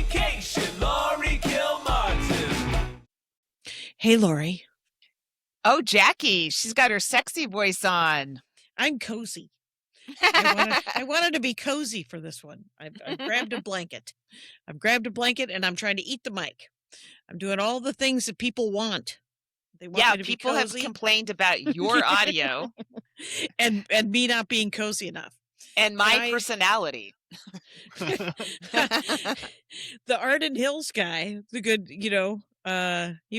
vacation, Laurie Kilmartin. Hey, Laurie. Oh, Jackie, she's got her sexy voice on. I'm cozy. I wanted to be cozy for this one. I've grabbed a blanket. And I'm trying to eat the mic. I'm doing all the things that people want. They want me to people be have cozy. complained about your audio and me not being cozy enough. And my personality. The Arden Hills guy, the good, he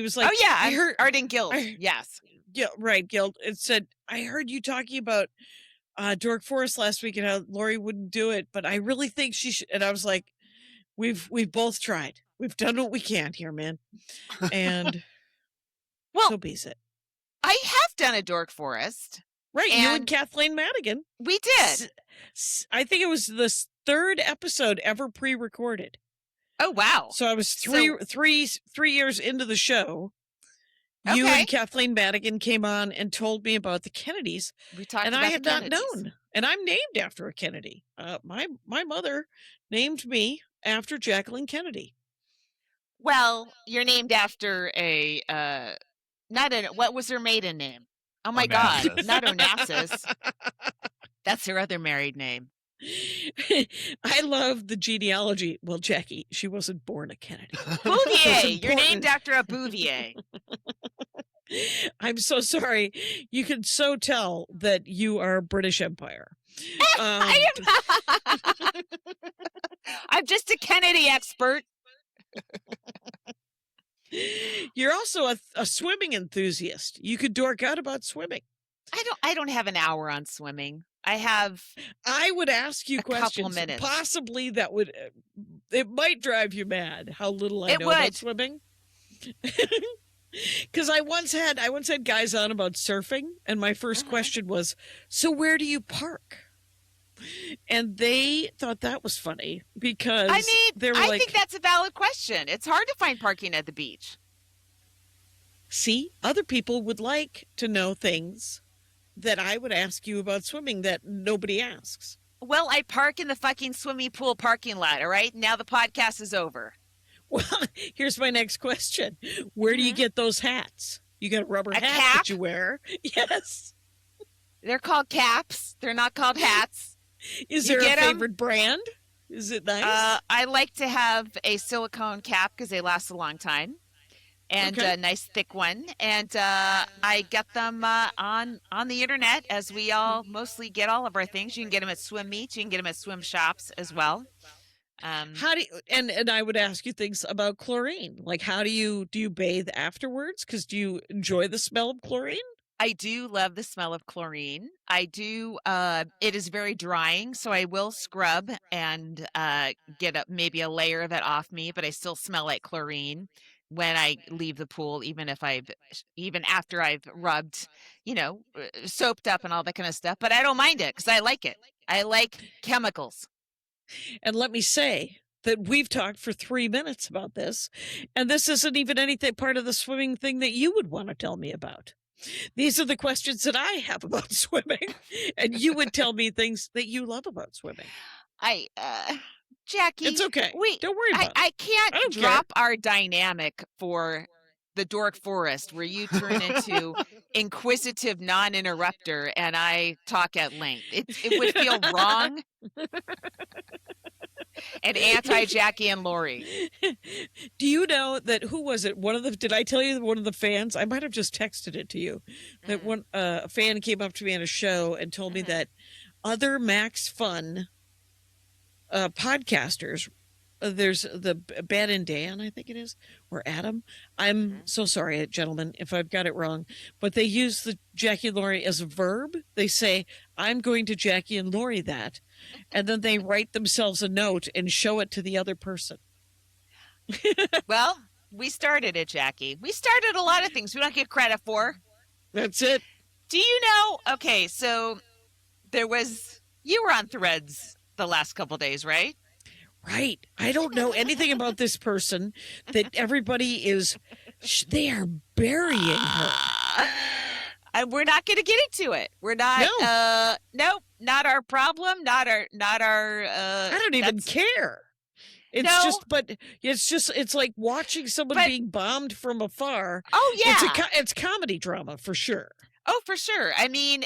was like, oh yeah, I heard Arden Guild. Yes. Yeah, right, Guild. It said, I heard you talking about Dork Forest last week and how Laurie wouldn't do it, but I really think she should. And I was like, we've both tried. We've done what we can here, man. And well, so be it. I have done a Dork Forest. Right, you and Kathleen Madigan. We did. I think it was the third episode ever pre-recorded. Oh wow! So I was three years into the show. Okay. You and Kathleen Madigan came on and told me about the Kennedys. We talked and about I had the not Kennedys. known. And I'm named after a Kennedy. My mother named me after Jacqueline Kennedy. Well, you're named after what was her maiden name? Oh my Onassis. God, not Onassis. That's her other married name. I love the genealogy. Well, Jackie, she wasn't born a Kennedy. Bouvier. You're named after a Bouvier. I'm so sorry. You can so tell that you are British Empire. I am not. I'm just a Kennedy expert. You're also a swimming enthusiast. You could dork out about swimming. I don't have an hour on swimming. I would ask you questions. Couple minutes. Possibly that would, it might drive you mad how little I know about swimming. Because I once had guys on about surfing, and my first question was, so where do you park? And they thought that was funny because I think that's a valid question. It's hard to find parking at the beach. See, other people would like to know things that I would ask you about swimming that nobody asks. Well, I park in the fucking swimming pool parking lot, all right? Now the podcast is over. Well, here's my next question. Where do you get those hats? You got a rubber hat cap? that you wear? Yes. They're called caps. They're not called hats. Is there a favorite brand? Is it nice? I like to have a silicone cap because they last a long time. And a nice thick one. And I get them on the internet, as we all mostly get all of our things. You can get them at swim meets. You can get them at swim shops as well. How do you, and I would ask you things about chlorine. Like, how do you bathe afterwards? Because do you enjoy the smell of chlorine? I do love the smell of chlorine. I do. It is very drying, so I will scrub and get maybe a layer of it off me, but I still smell like chlorine when I leave the pool, even after I've rubbed, soaped up and all that kind of stuff. But I don't mind it because I like it. I like chemicals. And let me say that we've talked for 3 minutes about this, and this isn't even anything part of the swimming thing that you would want to tell me about. These are the questions that I have about swimming, and you would tell me things that you love about swimming. Jackie, it's okay. Don't worry about it. I can't drop our dynamic for the Dork Forest where you turn into inquisitive non-interrupter and I talk at length. It would feel wrong and anti-Jackie and Laurie. Do you know that, who was it? Did I tell you that one of the fans, I might have just texted it to you, that a fan came up to me on a show and told me that other Max Fun podcasters, there's the Ben and Dan, I think it is, or Adam. I'm so sorry, gentlemen, if I've got it wrong, but they use the Jackie and Laurie as a verb. They say, I'm going to Jackie and Laurie that, and then they write themselves a note and show it to the other person. Well, we started it, Jackie. We started a lot of things we don't get credit for. That's it. Do you know? Okay, so you were on Threads the last couple of days, right? Right. I don't know anything about this person that everybody they are burying her. And we're not going to get into it. We're not. No. Nope. Not our problem. Not our. I don't even care. No. But it's like watching someone But- being bombed from afar. Oh yeah. It's comedy drama for sure. Oh, for sure. I mean,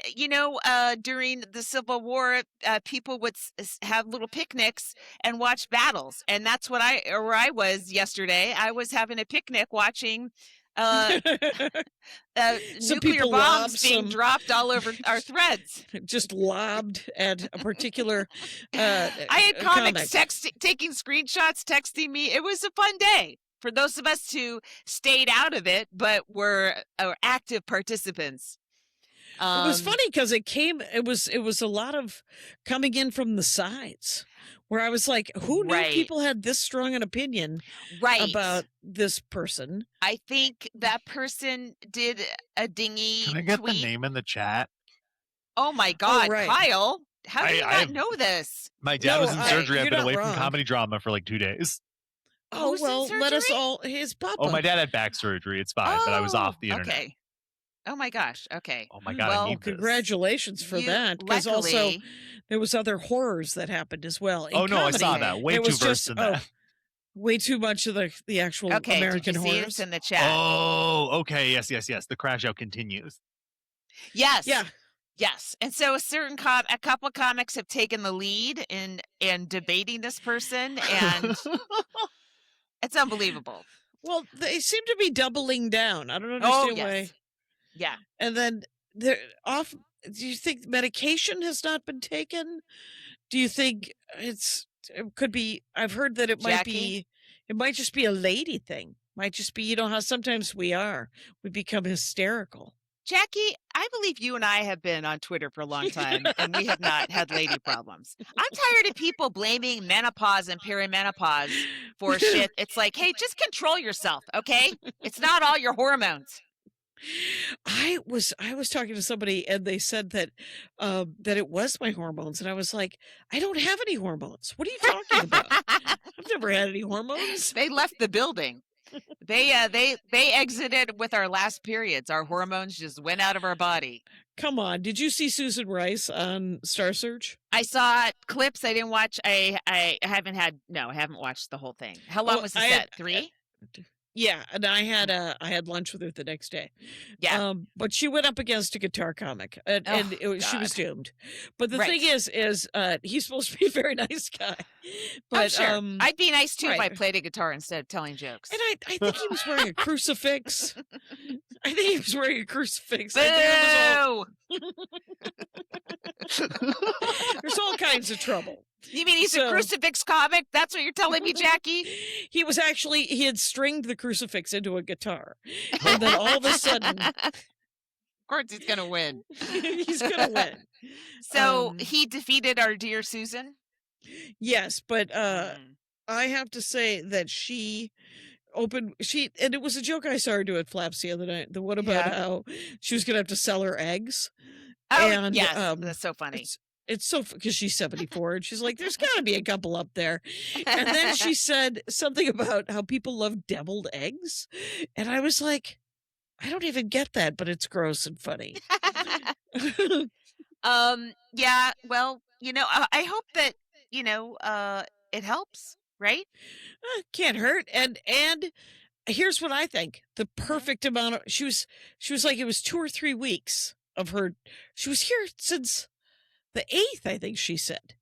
during the Civil War, people would have little picnics and watch battles, and that's where I was yesterday. I was having a picnic watching Some nuclear people bombs lob being some- dropped all over our threads. Just lobbed at a particular. I had comics taking screenshots, texting me. It was a fun day for those of us who stayed out of it, but were active participants. It was funny because it was a lot of coming in from the sides, where I was like, who knew Right. people had this strong an opinion right about this person? I think that person did a dingy Can I get tweet. the name in the chat? Oh my God, right. Kyle! How do you I- not know this? My dad No, was in surgery. you're I've been not away wrong. from comedy drama for like 2 days. Oh Who's in well, let us surgery? all his papa. Oh, my dad had back surgery. It's fine, but I was off the internet. Okay. Oh my gosh. Okay. Oh my god, Well, I need this. Congratulations for You- that, because also luckily- there was other horrors that happened as well. In Oh no, I saw comedy, that. Way it too was versed just in that. way too much of the actual Okay. American did you see horrors. it's in the chat? Oh, okay. Yes. The crash out continues. Yes. Yeah, Yes. And so a couple of comics have taken the lead in debating this person, and it's unbelievable. well, they seem to be doubling down. I don't Oh understand why. yes. Yeah. And then they're off. Do you think medication has not been taken? Do you think it could be? I've heard that it might be. Jackie? It might just be a lady thing. Might just be, how sometimes we become hysterical. Jackie, I believe you and I have been on Twitter for a long time, and we have not had lady problems. I'm tired of people blaming menopause and perimenopause for shit. It's like, hey, just control yourself, okay? It's not all your hormones. I was talking to somebody and they said that that it was my hormones, and I was like, I don't have any hormones. What are you talking about? I've never had any hormones. They left the building. They exited with our last periods. Our hormones just went out of our body. Come on, did you see Susan Rice on Star Search? I saw clips. I didn't watch. I haven't watched the whole thing. How long Oh, was the I set? had- 3? Yeah, and I had lunch with her the next day. Yeah. But she went up against a guitar comic, and she was God. doomed. But the Right. thing is he's supposed to be a very nice guy. But I'm sure. I'd be nice too if I right. played a guitar instead of telling jokes. and I think he was wearing a crucifix. I think he was wearing a crucifix. I think it was Boo! there's all kinds of trouble. You mean he's So- a crucifix comic? That's what you're telling me, Jackie? He had stringed the crucifix into a guitar, and then all of a sudden Of course, he's gonna win. he's gonna win. So he defeated our dear Susan. Yes, but Mm. I have to say that and it was a joke I saw her do at Flaps the other night. The one about Yeah. how she was gonna have to sell her eggs. Oh, and, yes, that's so funny. It's so because she's 74 and she's like, there's got to be a couple up there. And then she said something about how people love deviled eggs, and I was like, I don't even get that, but it's gross and funny. Yeah. Well, I hope that it helps, right? Can't hurt. And here's what I think: the perfect amount of she was like, it was 2 or 3 weeks of her. She was here since the 8th, I think she said.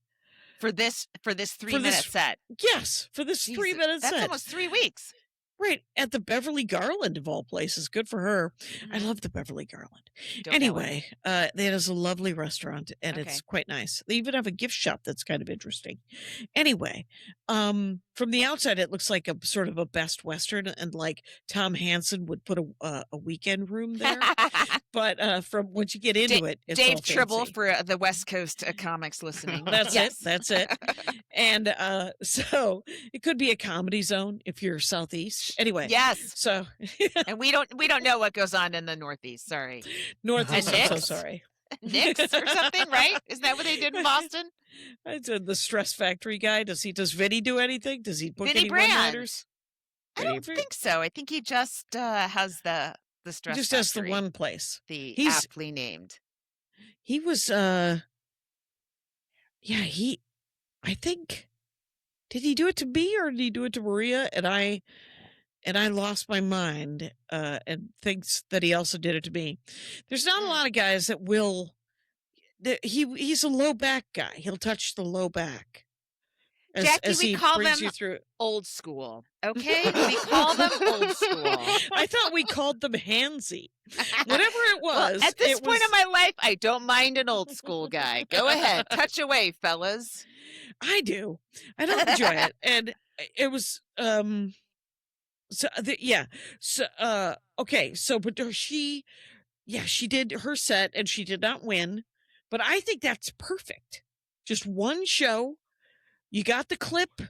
For this 3-minute set. Yes, for this Jesus, 3-minute That's set. almost 3 weeks. Right at the Beverly Garland of all places. Good for her. I Mhm. love the Beverly Garland. Don't know it. Anyway, that is a lovely restaurant, and Okay. it's quite nice. They even have a gift shop that's kind of interesting. Anyway, from the outside, it looks like a sort of a Best Western, and like Tom Hansen would put a weekend room there. But from once you get into it, it's Dave all Tribble fancy. for the West Coast comics listening. That's Yes. it. That's it. And so it could be a comedy zone if you're southeast. Anyway, Yes, so and we don't know what goes on in the Northeast. Sorry, Northeast. And I'm so Nick's? sorry. Knicks or something, right? Isn't that what they did in Boston? I said the Stress Factory guy. Does Vinny do anything? Does he book Vinny any Brand. one-nighters? I don't think so. I think he just has the stress. Just has the Factory, one place. the he's- aptly named. He was I think did he do it to me or did he do it to Maria? And I lost my mind and thinks that he also did it to me. There's not a lot of guys that will. He's a low back guy. He'll touch the low back. Jackie, we he call brings them you through. old school. Okay, we call them old school. I thought we called them handsy. Whatever it was. Well, at this point in my life, I don't mind an old school guy. Go ahead, touch away, fellas. I do. I don't enjoy it, and it was okay. So, but she did her set, and she did not win, but I think that's perfect. Just one show. You got the clip.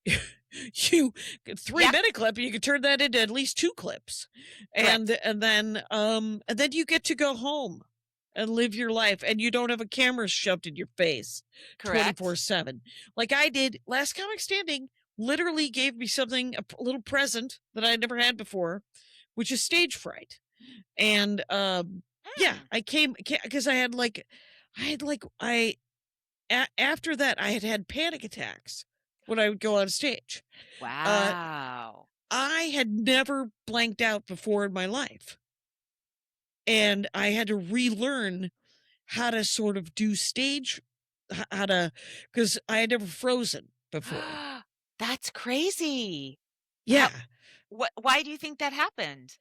You 3-minute clip. You could turn that into at least 2 clips, and then you get to go home and live your life, and you don't have a camera shoved in your face 24/7 like I did. Last Comic Standing literally gave me something, a little present that I had never had before, which is stage fright, and I came because after that, I had panic attacks when I would go on stage. Wow. I had never blanked out before in my life. And I had to relearn how to sort of do stage, because I had never frozen before. That's crazy. Yeah. Why do you think that happened?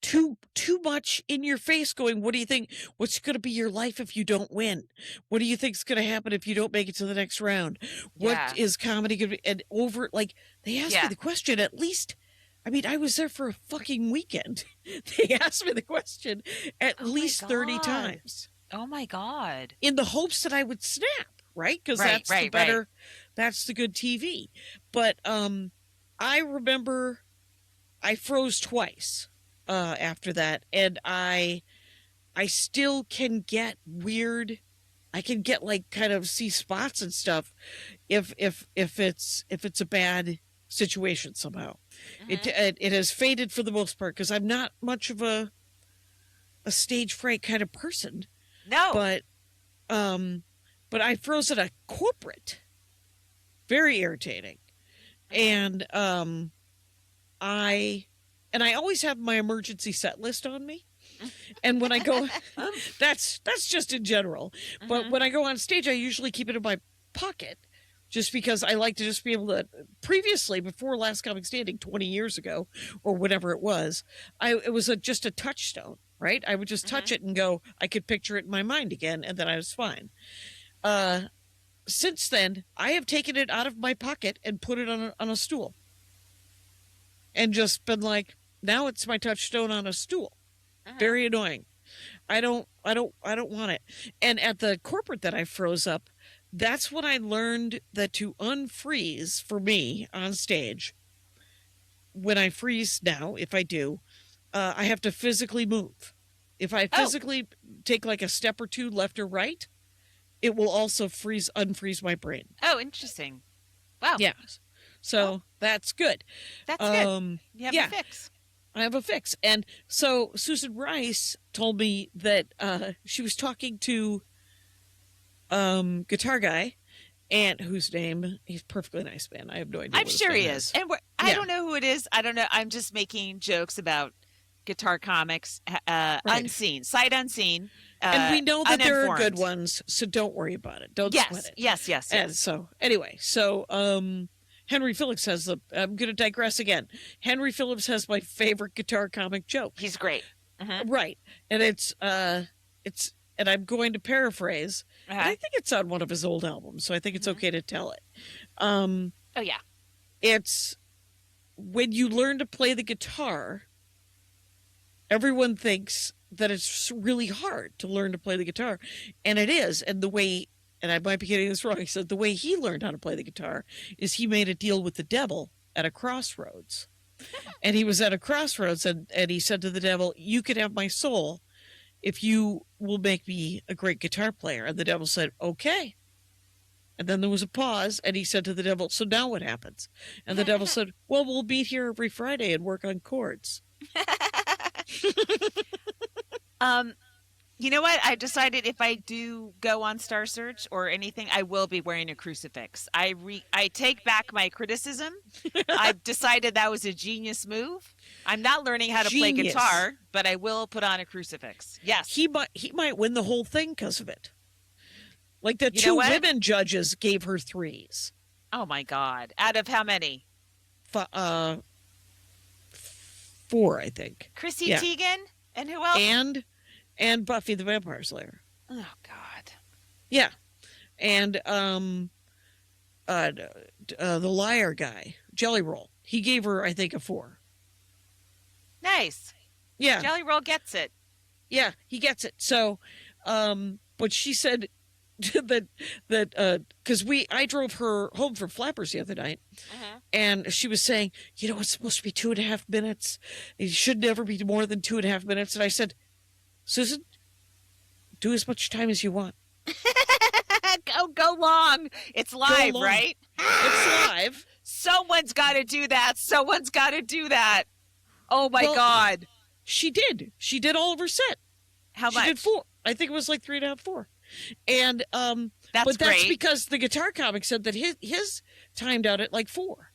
Too much in your face going, what do you think? What's going to be your life if you don't win? What do you think's going to happen if you don't make it to the next round? What is comedy going to be? And they asked me the question at least. I mean, I was there for a fucking weekend. They asked me the question at least 30 times. Oh my God. In the hopes that I would snap, right? Because that's the better, that's the good TV. But I remember I froze twice. After that, and I still can get weird. I can get kind of see spots and stuff if it's a bad situation somehow. It has faded for the most part because I'm not much of a stage fright kind of person. No, but I froze at a corporate, very irritating, and I always have my emergency set list on me. And when I go, that's just in general. But when I go on stage, I usually keep it in my pocket just because I like to just be able to, previously, before Last Comic Standing 20 years ago, or whatever it was, it was just a touchstone, right? I would just touch it and go, I could picture it in my mind again, and then I was fine. Since then, I have taken it out of my pocket and put it on a stool. And just been like, now it's my touchstone on a stool. Very annoying. I don't want it. And at the corporate that I froze up, that's when I learned that to unfreeze for me on stage, when I freeze now, if I do, I have to physically move. If I physically take a step or two left or right, it will also unfreeze my brain. Oh, interesting. Wow. Yeah. So that's good. That's good. You have a fix. I have a fix. And so Susan Rice told me that she was talking to guitar guy, and whose name, he's a perfectly nice man. I have no idea. I'm sure he is. And I don't know who it is. I don't know. I'm just making jokes about guitar comics, unseen, sight unseen. And we know that there are uninformed. good ones, so don't worry about it. Don't sweat it. Yes. And so, anyway, Henry Phillips has I'm going to digress again. Henry Phillips has my favorite guitar comic joke. He's great. Right. And it's, and I'm going to paraphrase, and I think it's on one of his old albums, so I think it's okay to tell it. Oh, yeah. It's when you learn to play the guitar, everyone thinks that it's really hard to learn to play the guitar. And it is. And and I might be getting this wrong, he said the way he learned how to play the guitar is he made a deal with the devil at a crossroads. And he was at a crossroads, and he said to the devil, you can have my soul if you will make me a great guitar player. And the devil said, okay. And then there was a pause, and he said to the devil, so now what happens? And the devil said, well, we'll meet here every Friday and work on chords. You know what? I decided if I do go on Star Search or anything, I will be wearing a crucifix. I take back my criticism. I've decided that was a genius move. I'm not learning how to play Genius. guitar, but I will put on a crucifix. Yes. He might win the whole thing because of it. Like the You know two what? women judges gave her 3s. Oh my God. Out of how many? 4, I think. Chrissy Yeah. Teigen? And who else? And Buffy the Vampire Slayer. Oh God. Yeah. And the liar guy, Jelly Roll. He gave her, I think, a 4. Nice. Yeah. Jelly Roll gets it. Yeah, he gets it. So, but she said that because I drove her home from Flappers the other night, and she was saying, it's supposed to be 2.5 minutes. It should never be more than 2.5 minutes. And I said, Susan, do as much time as you want. Go long. It's live, long. right? It's live. Someone's got to do that. Someone's got to do that. Oh my Well, God. She did. She did all of her set. How She much? did 4. I think it was like 3.5, 4. And That's but that's great. because the guitar comic said that his timed out at like 4.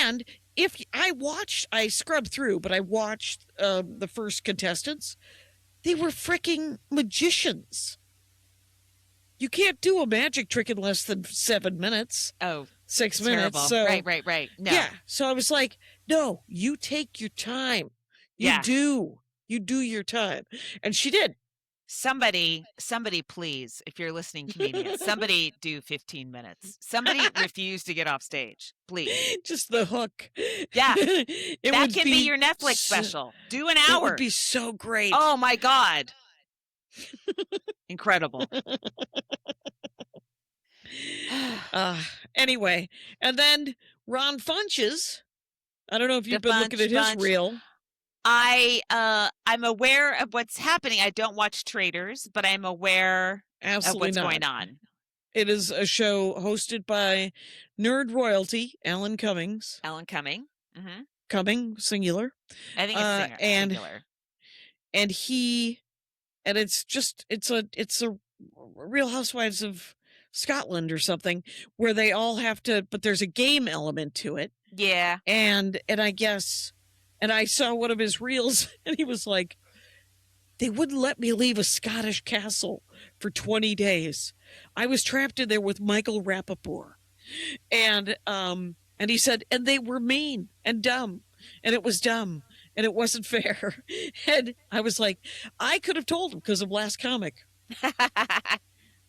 And if I scrubbed through, but I watched the first contestants. They were freaking magicians. You can't do a magic trick in less than 7 minutes, Oh, 6 terrible. minutes. So Right. No. yeah. So I was like, no, you take your time. You Yeah. do your time, and she did. Somebody, please, if you're listening, comedians, somebody do 15 minutes. Somebody refuse to get off stage, please. Just the hook. Yeah. It That would can be your Netflix so- special. Do an It hour. would be so great. Oh my God. Incredible. Anyway, and then Ron Funches. I don't know if you've The been looking at his Funch. reel. I'm aware of what's happening. I don't watch Traders, but I'm aware Absolutely of what's not. going on. It is a show hosted by nerd royalty Alan Cummings. Alan Cumming. Mm-hmm. Cumming, singular. I think it's singer, and singular. And it's a Real Housewives of Scotland or something where they all have to, but there's a game element to it. Yeah. And I saw one of his reels and he was like, they wouldn't let me leave a Scottish castle for 20 days. I was trapped in there with Michael Rappaport. And he said, and they were mean and dumb. And it was dumb. And it wasn't fair. And I was like, I could have told him because of Last Comic.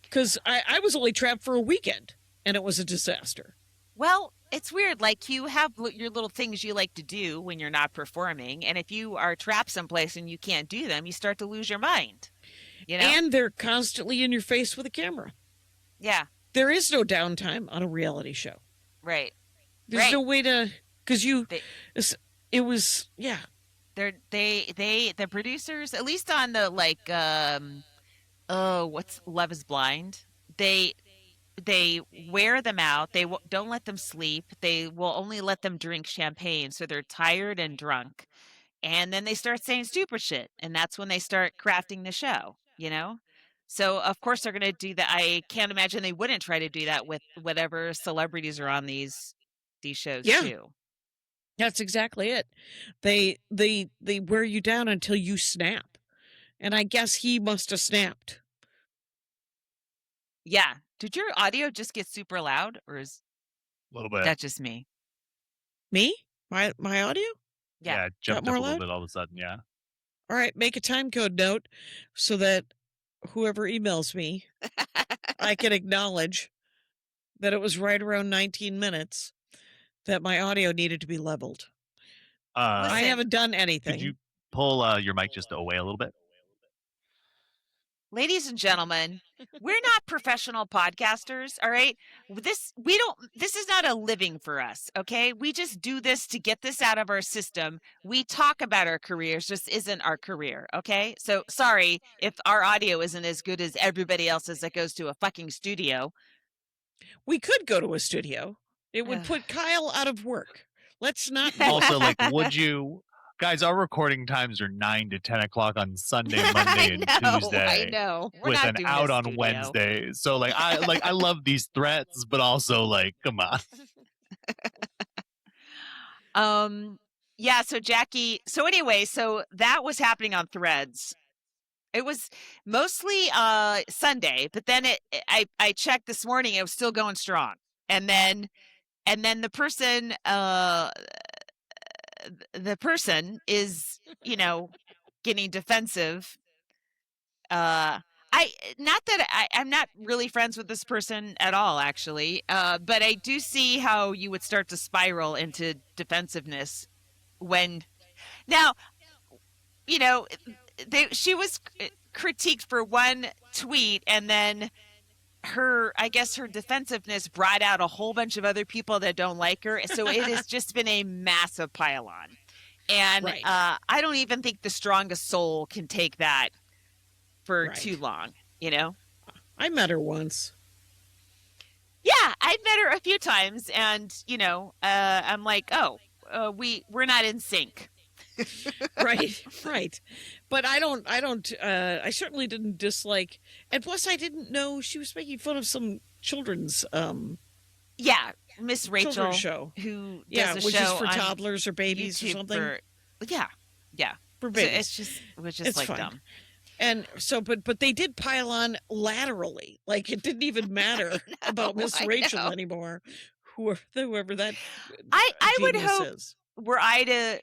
Because I was only trapped for a weekend. And it was a disaster. Well, it's weird. Like you have your little things you like to do when you're not performing. And if you are trapped someplace and you can't do them, you start to lose your mind. You know? And they're constantly in your face with a camera. Yeah. There is no downtime on a reality show. Right. There's Right. no way to, because it was, yeah. The producers, at least on the what's Love is Blind, they wear them out. They don't let them sleep. They will only let them drink champagne, so they're tired and drunk. And then they start saying stupid shit, and that's when they start crafting the show, you know? So of course they're going to do that. I can't imagine they wouldn't try to do that with whatever celebrities are on these shows too. That's exactly it. They wear you down until you snap. And I guess he must have snapped. Yeah. Did your audio just get super loud, or is A little bit. that just me? Me? My audio? Yeah. It jumped more up a little loud? bit all of a sudden. Yeah. All right, make a time code note so that whoever emails me, I can acknowledge that it was right around 19 minutes that my audio needed to be leveled. I Listen, haven't done anything. Could you pull your mic just away a little bit? Ladies and gentlemen, we're not professional podcasters, all right? This is not a living for us, okay? We just do this to get this out of our system. We talk about our careers, just isn't our career, okay? So sorry if our audio isn't as good as everybody else's that goes to a fucking studio. We could go to a studio. It would Ugh. put Kyle out of work. Let's not. Also, would you Guys, our recording times are 9 to 10 o'clock on Sunday, Monday, and I Tuesday. know. We're with not an doing out this on studio. Wednesday. So I love these threats, but also come on. Yeah, so Jackie, so anyway, so that was happening on Threads. It was mostly Sunday, but then I checked this morning, it was still going strong. And then the person is, getting defensive. I'm not really friends with this person at all, actually. But I do see how you would start to spiral into defensive-ness when now, she was critiqued for one tweet, and then I guess her defensiveness brought out a whole bunch of other people that don't like her. So it has just been a massive pile-on. And Right. I don't even think the strongest soul can take that for too long, I met her once. Yeah, I've met her a few times, and I'm like, we're not in sync. Right. But I certainly didn't dislike, and plus I didn't know she was making fun of some children's Yeah, Miss Rachel children's show. who Yeah, does a which show is for on toddlers or babies YouTube or something. Yeah. For So babies. it was just It's like fine. dumb. And so, but they did pile on laterally. Like it didn't even matter about Miss I Rachel know. anymore. Whoever that I would genius hope is. were I to,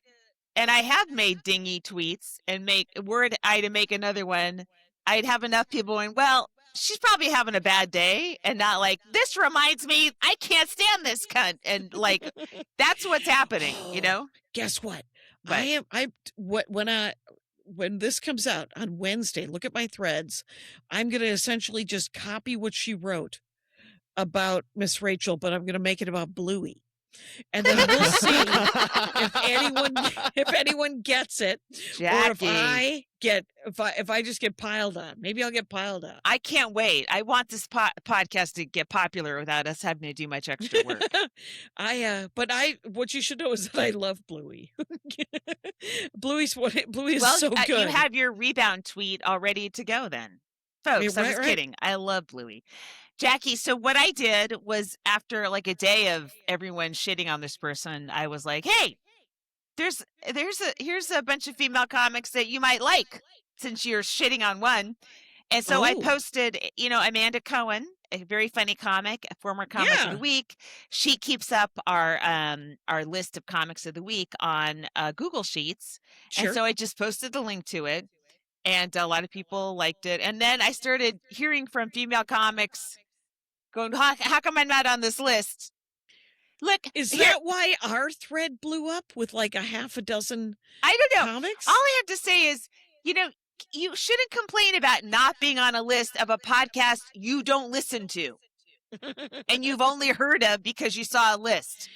and I have made dingy tweets, and were I to make another one, I'd have enough people going, well, she's probably having a bad day, and not like, this reminds me, I can't stand this cunt. And like, that's what's happening, Guess what? What? When this comes out on Wednesday, look at my threads. I'm going to essentially just copy what she wrote about Miss Rachel, but I'm going to make it about Bluey. And then we'll see if anyone gets it, Jackie. or if I just get piled on. Maybe I'll get piled on. I can't wait. I want this podcast to get popular without us having to do much extra work. What you should know is that I love Bluey. Bluey is Well, so good. you have your rebound tweet all ready to go then. Folks, I was Right. kidding. I love Bluey. Jackie, so what I did was, after like a day of everyone shitting on this person, I was like, hey, here's a bunch of female comics that you might like, since you're shitting on one. And so I posted, Amanda Cohen, a very funny comic, a former comic of the week. She keeps up our list of comics of the week on Google Sheets. Sure. And so I just posted the link to it, and a lot of people liked it. And then I started hearing from female comics going, how come I'm not on this list? Look, Is that why our thread blew up with like a half a dozen I don't know. comics? All I have to say is, you shouldn't complain about not being on a list of a podcast you don't listen to and you've only heard of because you saw a list.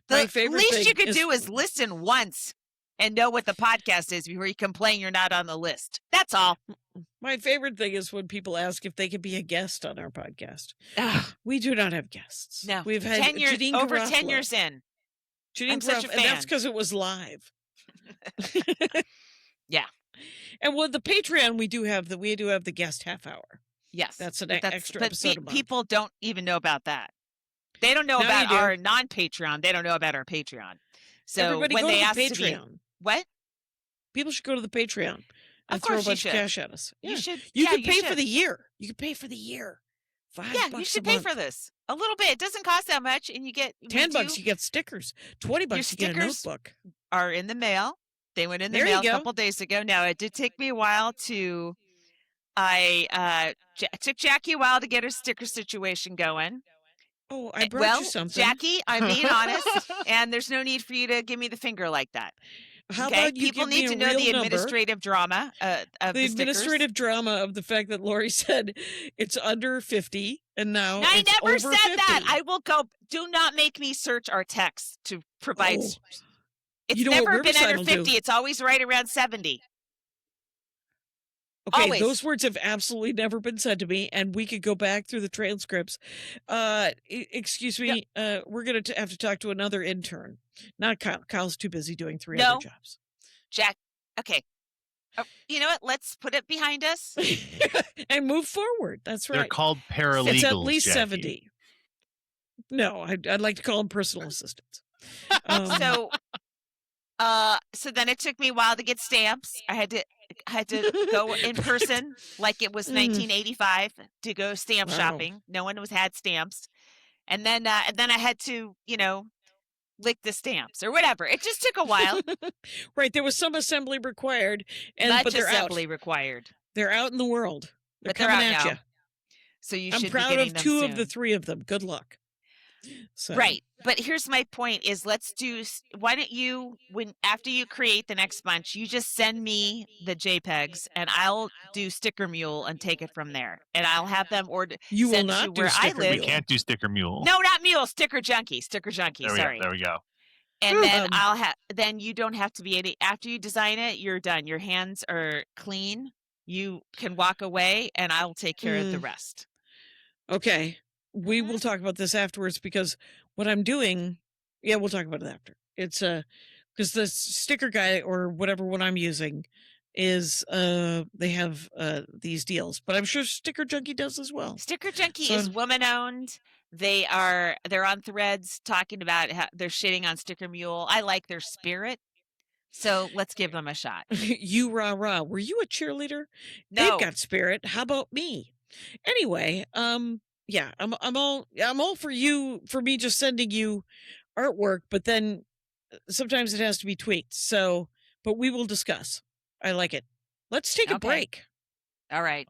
My The favorite least thing you could is- do is listen once and know what the podcast is before you complain you're not on the list. That's all. My favorite thing is when people ask if they could be a guest on our podcast. Ugh, We do not have guests. no, We've had 10 years, Janine over 10 Garofalo. years in. Janine I'm such a Garofalo, and that's fan. because it was live. Yeah. And with the Patreon, we do have the guest half hour. Yes. That's an But extra episode a month. people don't even know about that. They don't know Now about you do. our non-Patreon. They don't know about our Patreon. So Everybody when go they to the ask to be, Patreon. what? People should go to the Patreon and Of throw a course you bunch should. of cash at us. You should. You yeah, could pay for should. the year. You could pay for the year. $5 Yeah, you should pay for this a little bit. It doesn't cost that much, and you get $10. You get stickers. $20. You get a stickers notebook. are in the mail. They went in the There you mail a go. couple days ago. Now, it did take me a while to. It took Jackie a while to get her sticker situation going. Oh, I brought well, you something. Jackie, I'm being honest, and there's no need for you to give me the finger like that. How Okay, about you people give me need to a know real the number? administrative drama of The stickers. administrative drama of the fact that Laurie said it's under 50 and now I it's never over said 50. that. I will go. Do not make me search our text to provide. Oh. It's You know what never been Riverside under will do? 50. It's always right around 70. Okay, Always. those words have absolutely never been said to me, and we could go back through the transcripts. Excuse me, we're going to have to talk to another intern. Not Kyle. Kyle's too busy doing three No. other jobs. Jack. Okay. You know what? Let's put it behind us. and move forward. That's They're right. called paralegals. It's at least Jackie. 70. No, I'd like to call them personal assistants. So then it took me a while to get stamps. I had to go in person like it was 1985 to go stamp shopping. No one had stamps. And then I had to, lick the stamps or whatever. It just took a while. Right. There was some assembly required, Much but they're assembly out. required. They're out in the world. They're But they're coming out at now. you. So you I'm should proud be getting of them 2 soon. of the 3 of them. Good luck. So. Right. But here's my point is why don't you, after you create the next bunch, you just send me the JPEGs and I'll do Sticker Mule and take it from there. And I'll have them You will sent not to do where I Sticker live. We Mule. can't do Sticker Mule. No, not Mule, Sticker Junkie. Sticker Junkie, sorry. There we go. And then then you don't have to be after you design it, you're done. Your hands are clean. You can walk away and I'll take care of the rest. Okay. We will talk about this afterwards because what I'm doing, we'll talk about it after. It's because the sticker guy or whatever one I'm using is they have these deals, but I'm sure Sticker Junkie does as well. Sticker Junkie is woman owned. They're on Threads talking about how they're shitting on Sticker Mule. I like their spirit. So let's give them a shot. You rah. Were you a cheerleader? No. They've got spirit. How about me? Anyway, yeah, I'm all for me just sending you artwork, but then sometimes it has to be tweaked. So, but we will discuss. I like it. Let's take a break. All right.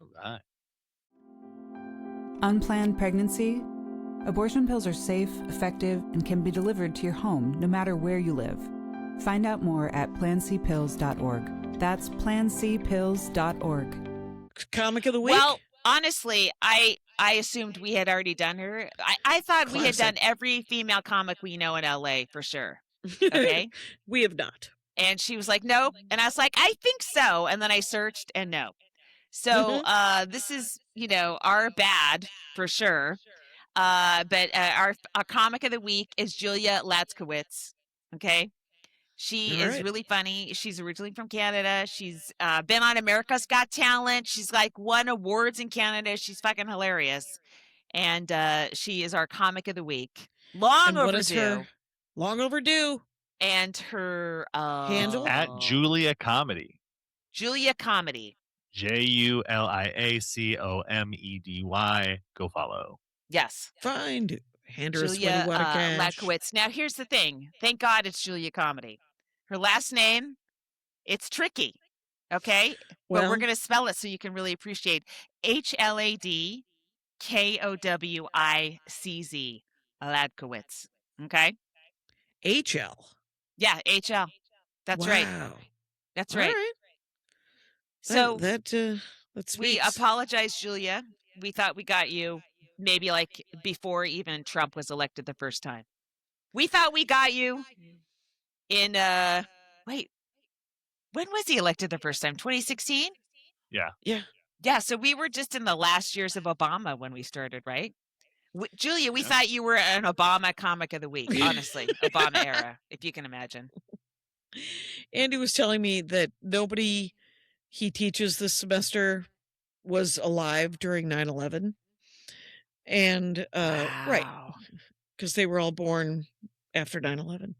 Unplanned pregnancy? Abortion pills are safe, effective, and can be delivered to your home no matter where you live. Find out more at plancpills.org. That's plancpills.org. Comic of the week? Well, honestly, I assumed we had already done her. I thought we had done every female comic we know in LA for sure. Okay. We have not. And she was like, nope. And I was like, I think so. And then I searched and no. So this is, our bad for sure. But our comic of the week is Julia Hladkowicz. Okay. She is really funny. She's originally from Canada. She's been on America's Got Talent. She's won awards in Canada. She's fucking hilarious. And she is our comic of the week. Long overdue. Long overdue. And her handle? At Julia Comedy. Julia Comedy. JuliaComedy. Go follow. Yes. Find Hand her Julia a wad of cash. Hladkowicz. Now, here's the thing. Thank God it's Julia Comedy. Her last name, it's tricky. Okay? But we're going to spell it so you can really appreciate. Hladkowicz. Hladkowicz. Okay? HL. Yeah, HL. That's right. That's right. All right. So that's we apologize, Julia. We thought we got you maybe before even Trump was elected the first time. We thought we got you in wait, when was he elected the first time? 2016? Yeah. Yeah, so we were just in the last years of Obama when we started, right? Julia, we thought you were an Obama comic of the week, honestly. Obama era, if you can imagine. Andy was telling me that nobody he teaches this semester was alive during 9/11. And right, because they were all born after 9/11.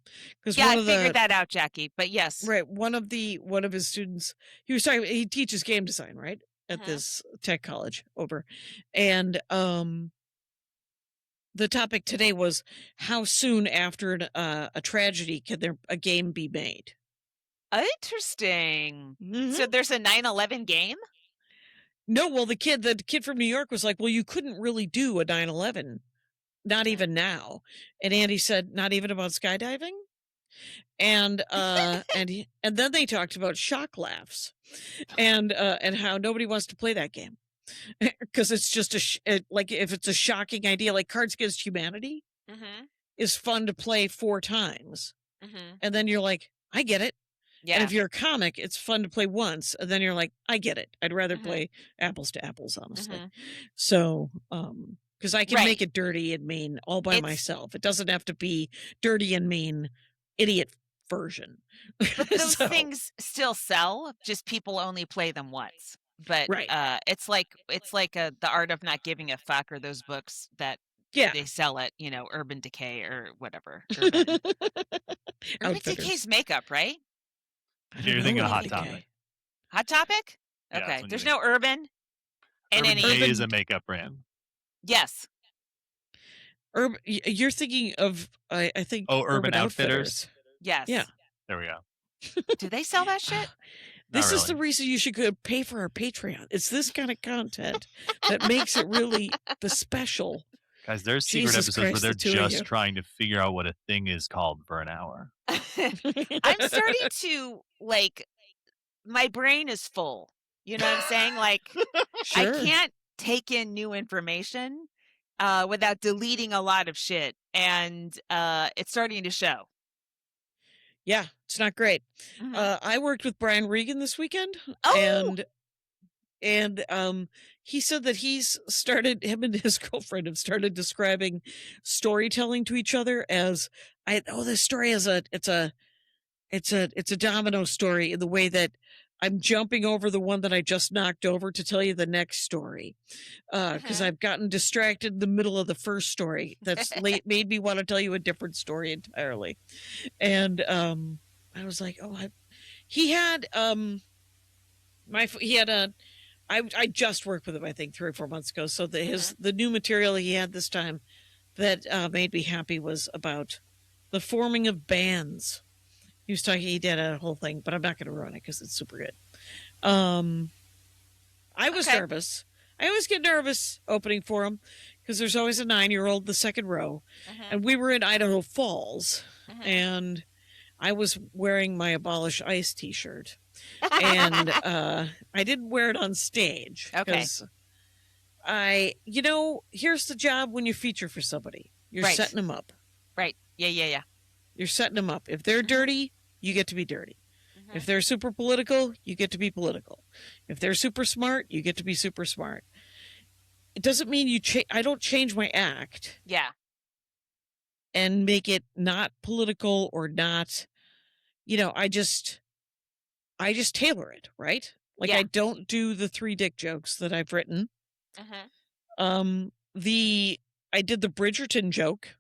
Yeah, I figured that out, Jackie. But yes, right. One of his students, he teaches game design, right, at this tech college over, and the topic today was how soon after a tragedy can a game be made. Interesting. So there's a 9/11 game? No, well, the kid from New York was like, well, you couldn't really do a 9/11, not even now. And Andy said, not even about skydiving. And and then they talked about shock laughs, and how nobody wants to play that game because it's just like if it's a shocking idea, like Cards Against Humanity is fun to play 4 times, and then you're like, I get it. Yeah. And if you're a comic, it's fun to play once, and then you're like, I get it. I'd rather play apples to apples, honestly. So, because I can make it dirty and mean all by myself. It doesn't have to be dirty and mean idiot version. But those So, things still sell, just people only play them once. But right. it's like The Art of Not Giving a Fuck, or those books that Yeah. they sell at, Urban Decay or whatever. Urban Outfitters. Decay's makeup, right? I don't You're know thinking of anything, Hot Kay. Topic. Hot Topic? Yeah, that's Okay. what There's you're no Urban. And Urban any Decay is a makeup brand. Yes. You're thinking of, I think, Oh, Urban Outfitters? Yes. Yeah. There we go. Do they sell that shit? This Not is the really. reason you should go pay for our Patreon. It's this kind of content that makes it really the special. Guys, there's secret Jesus episodes Christ, where they're the two of you. just trying to figure out what a thing is called for an hour. I'm starting to, my brain is full. You know what I'm saying? Sure. I can't take in new information without deleting a lot of shit. And it's starting to show. Yeah, it's not great. Mhm. I worked with Brian Regan this weekend, Oh! and he said that him and his girlfriend have started describing storytelling to each other as, this story is it's a domino story, in the way that I'm jumping over the one that I just knocked over to tell you the next story, because I've gotten distracted in the middle of the first story that's made me want to tell you a different story entirely. And I was like, he had I just worked with him, I think 3 or 4 months ago. So the new material he had this time that made me happy was about the forming of bands. He did a whole thing, but I'm not going to ruin it because it's super good. I was nervous. I always get nervous opening for him because there's always a 9-year-old in the second row. And we were in Idaho Falls, and I was wearing my Abolish ICE t-shirt. And I didn't wear it on stage. Okay. Here's the job when you feature for somebody. You're Right. setting them up. Right. Yeah. You're setting them up. If they're dirty, you get to be dirty. If they're super political, you get to be political. If they're super smart, you get to be super smart. It doesn't mean I don't change my act Yeah. and make it not political or not, I just tailor it, right? Yeah. I don't do the 3 dick jokes that I've written. I did the Bridgerton joke,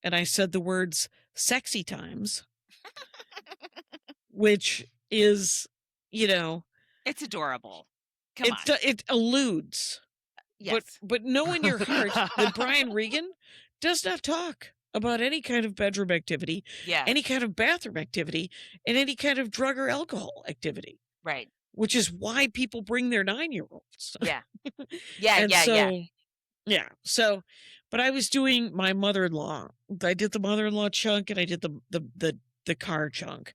and I said the words sexy times, which is, It's adorable. Come on. it alludes, Yes. but know in your heart that Brian Regan does not talk about any kind of bedroom activity, Yeah. any kind of bathroom activity, and any kind of drug or alcohol activity, Right. which is why people bring their 9-year-olds. Yeah. Yeah. And Yeah. so, yeah. So, but I was doing my mother-in-law. I did the mother-in-law chunk, and I did the car chunk.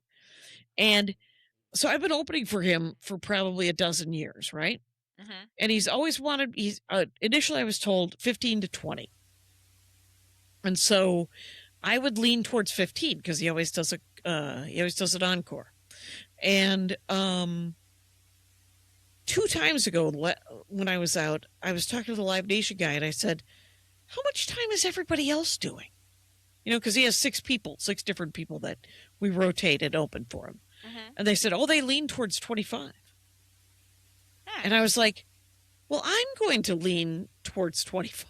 And so I've been opening for him for probably a dozen years, right? And he's always wanted, initially I was told 15 to 20. And so I would lean towards 15 because he always does an encore. And 2 times ago when I was out, I was talking to the Live Nation guy, and I said, how much time is everybody else doing? Because he has 6 different people that we rotate and open for him. And they said, they lean towards 25. And I was like, well, I'm going to lean towards 25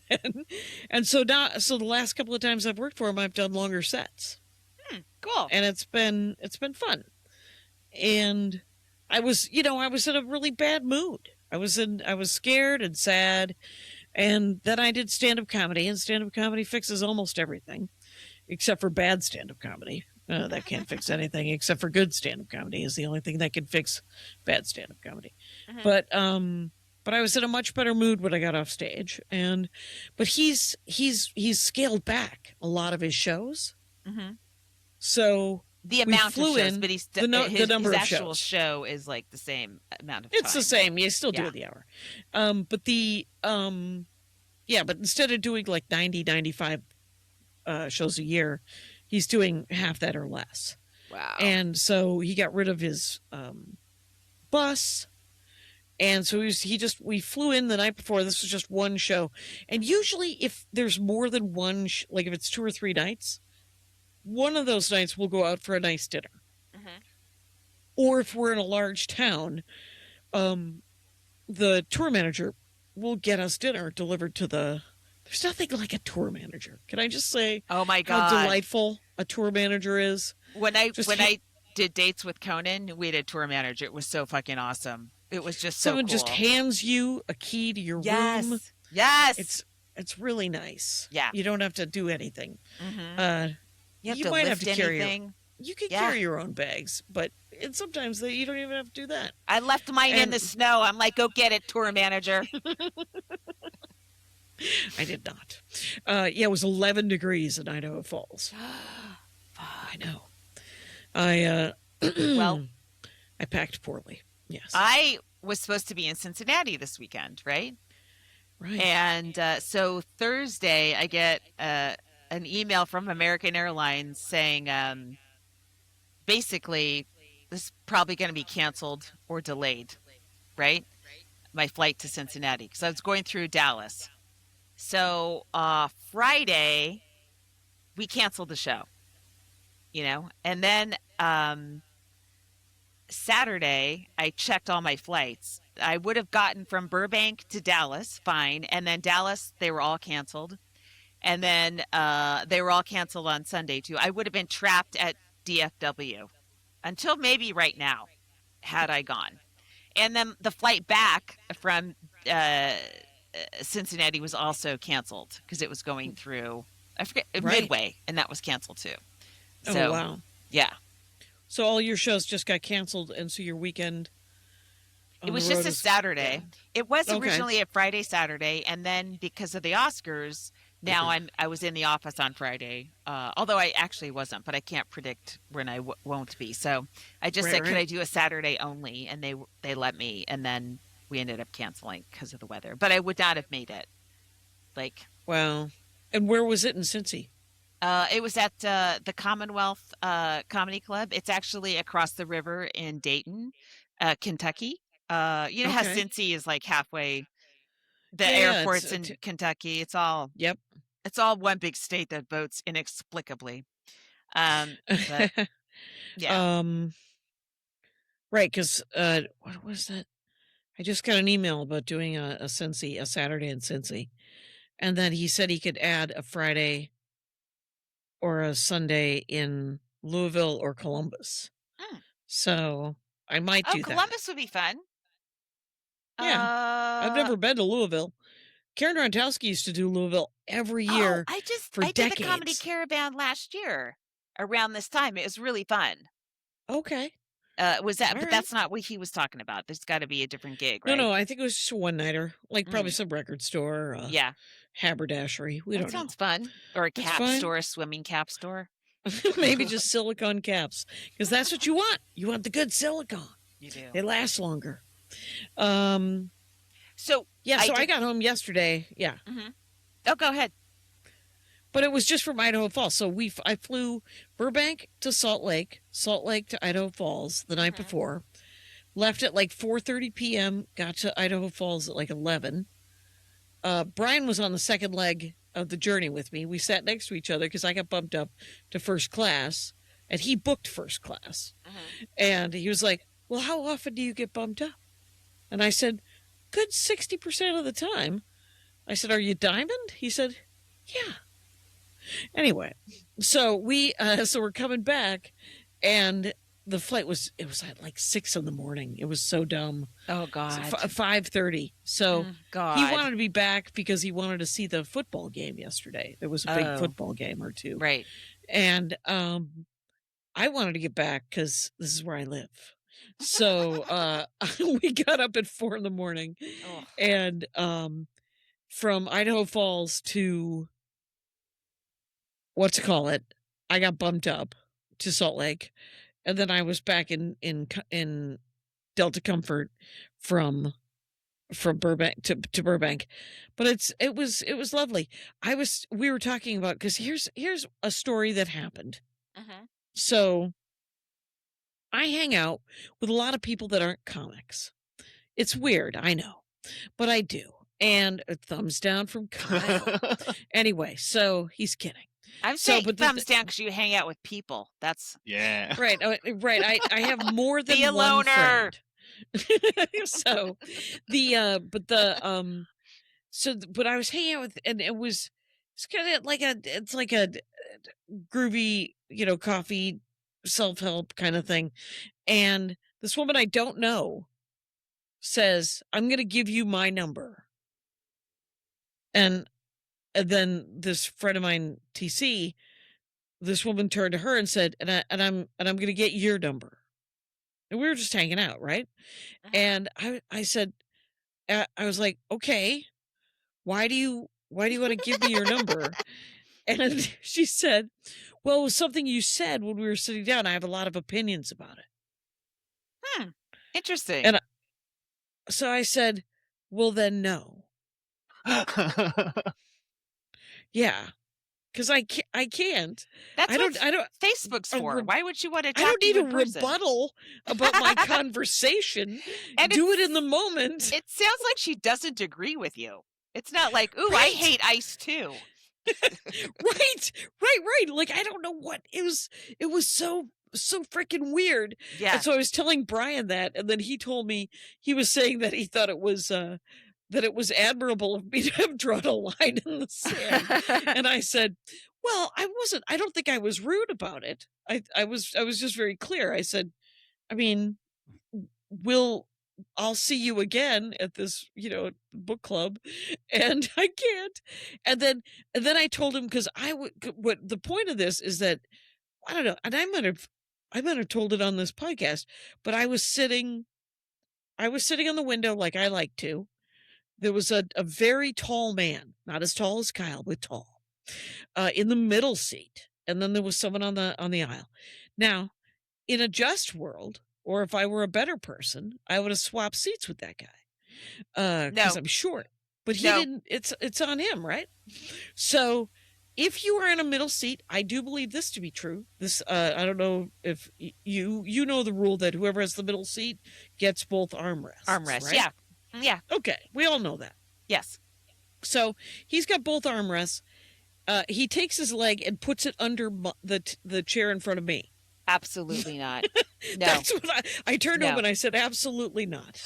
then. And so the last couple of times I've worked for him, I've done longer sets. Cool. And it's been fun. And I was in a really bad mood. I was scared and sad. And then I did stand-up comedy, and stand-up comedy fixes almost everything except for bad stand-up comedy. That can't fix anything except for good stand-up comedy is the only thing that can fix bad stand-up comedy. But I was in a much better mood when I got off stage, but he's scaled back a lot of his shows. So The we amount of flew shows, in but he's the number his of actual shows. show is like the same amount of time. It's the same. You still do Yeah. it the hour. But instead of doing like 90, 95 shows a year, he's doing half that or less. Wow. And so he got rid of his bus. And so we flew in the night before. This was just one show. And usually if there's more than one, like if it's 2 or 3 nights, one of those nights we'll go out for a nice dinner. Mhm. Or if we're in a large town, the tour manager will get us dinner delivered to the. There's nothing like a tour manager. Can I just say Oh my how God. delightful a tour manager is? When I Just I did dates with Conan, we had a tour manager. It was so fucking awesome. It was just so Someone cool. just hands you a key to your room. Yes. It's really nice. Yeah. You don't have to do anything. Mhm. You have you to might lift have to carry anything. you can Yeah. carry your own bags, but sometimes you don't even have to do that. I left mine in And- the snow. I'm like, go get it, tour manager. I did not. Yeah, it was 11 degrees in Idaho Falls. I know. Well, I packed poorly. Yes. I was supposed to be in Cincinnati this weekend, right? right. And so Thursday, I get an email from American Airlines saying, basically, this is probably going to be canceled or delayed, right? My flight to Cincinnati, because I was going through Dallas. So Friday, we canceled the show, and then Saturday, I checked all my flights. I would have gotten from Burbank to Dallas, fine. And then Dallas, they were all canceled. And then they were all canceled on Sunday, too. I would have been trapped at DFW until maybe right now, had I gone. And then the flight back from Cincinnati was also canceled because it was going through, I forget, Midway, and that was canceled, too. So, oh, wow. Yeah. So all your shows just got canceled, and so your weekend. It was just a Saturday. Yeah. It was Okay. originally a Friday, Saturday, and then because of the Oscars, now I was in the office on Friday. Although I actually wasn't, but I can't predict when I won't be. So I just said, could I do a Saturday only? And they let me, and then we ended up canceling because of the weather. But I would not have made it. Wow. And where was it in Cincy? It was at the Commonwealth Comedy Club. It's actually across the river in Dayton, Kentucky. How Okay. Cincy is like halfway. The Yeah, airport's in Kentucky. It's all Yep. It's all one big state that votes inexplicably. But yeah. Right, because what was that? I just got an email about doing a Saturday in Cincy, and then he said he could add a Friday or a Sunday in Louisville or Columbus. Hmm. So I might do that. Columbus would be fun. Yeah. I've never been to Louisville. Karen Rontowski used to do Louisville every year. I for did the comedy decades. caravan last year around this time. It was really fun. Okay. Was that? All But right. that's not what he was talking about. There's got to be a different gig, right? No, I think it was just a one-nighter, like probably some record store, or Yeah, haberdashery. We that don't sounds fun. Or a That's cap fine. store, a swimming cap store. know. Maybe just silicone caps, because that's what you want. You want the good silicone. You do. They last longer. So Yeah, so I did- got home yesterday. Yeah, Oh, go ahead. but it was just from Idaho Falls. So I flew Burbank to Salt Lake to Idaho Falls the night before. Left at like 4:30 p.m. Got to Idaho Falls at like 11. Brian was on the second leg of the journey with me. We sat next to each other because I got bumped up to first class, and he booked first class. And he was like, "Well, how often do you get bumped up?" And I said, "Good 60% of the time." I said, "Are you diamond?" He said, "Yeah." Anyway, so we're coming back, and the flight was at like 6 a.m. It was so dumb. Oh God. 5:30. So God. he wanted to be back because he wanted to see the football game yesterday. There was a big football game or two. Right. And I wanted to get back because this is where I live. So we got up at 4 a.m. Oh. and from Idaho Falls to I got bumped up to Salt Lake, and then I was back in Delta Comfort from Burbank to Burbank. But it was lovely. We were talking about, because here's a story that happened. So I hang out with a lot of people that aren't comics. It's weird, I know, but I do. And a thumbs down from Kyle. Anyway, so he's kidding. I'm So, saying but thumbs down because you hang out with people. That's Yeah. right, right. I have more than Be a one loner. friend. So but I was hanging out with, and it's kind of like a groovy, coffee self-help kind of thing. And this woman I don't know says, I'm going to give you my number. And then this friend of mine, TC, this woman turned to her and said, and I'm going to get your number. And we were just hanging out, right? And I said, I was like, okay, why do you want to give me your number? And she said, well, it was something you said when we were sitting down. I have a lot of opinions about it. Interesting. And so I said, well, then no. Yeah. Because I can't. That's I what don't. Facebook's for. Why would you want to I talk don't to need you a in person? rebuttal about my conversation. And Do it in the moment. It sounds like she doesn't agree with you. It's not like, ooh, I Right. hate ice too. Right. Like, I don't know what it was. It was so freaking weird. Yeah. And so I was telling Brian that, and then he told me, he was saying that he thought it was admirable of me to have drawn a line in the sand. And I said, well, I don't think I was rude about it. I was just very clear. I said, I mean, I'll see you again at this, book club, and I can't. And then I told him, because what the point of this is that, I don't know, and I might have told it on this podcast, but I was sitting on the window like I like to. There was a very tall man, not as tall as Kyle, but tall, in the middle seat, and then there was someone on the aisle. Now, in a just world, or if I were a better person, I would have swapped seats with that guy, because I'm short. But he didn't. It's on him, right? So, if you are in a middle seat, I do believe this to be true. This I don't know if you know the rule that whoever has the middle seat gets both armrests. Armrest. Right? Yeah. Okay, we all know that. Yes. So he's got both armrests. He takes his leg and puts it under the chair in front of me. Absolutely not. No. That's what I turned to him and I said, absolutely not.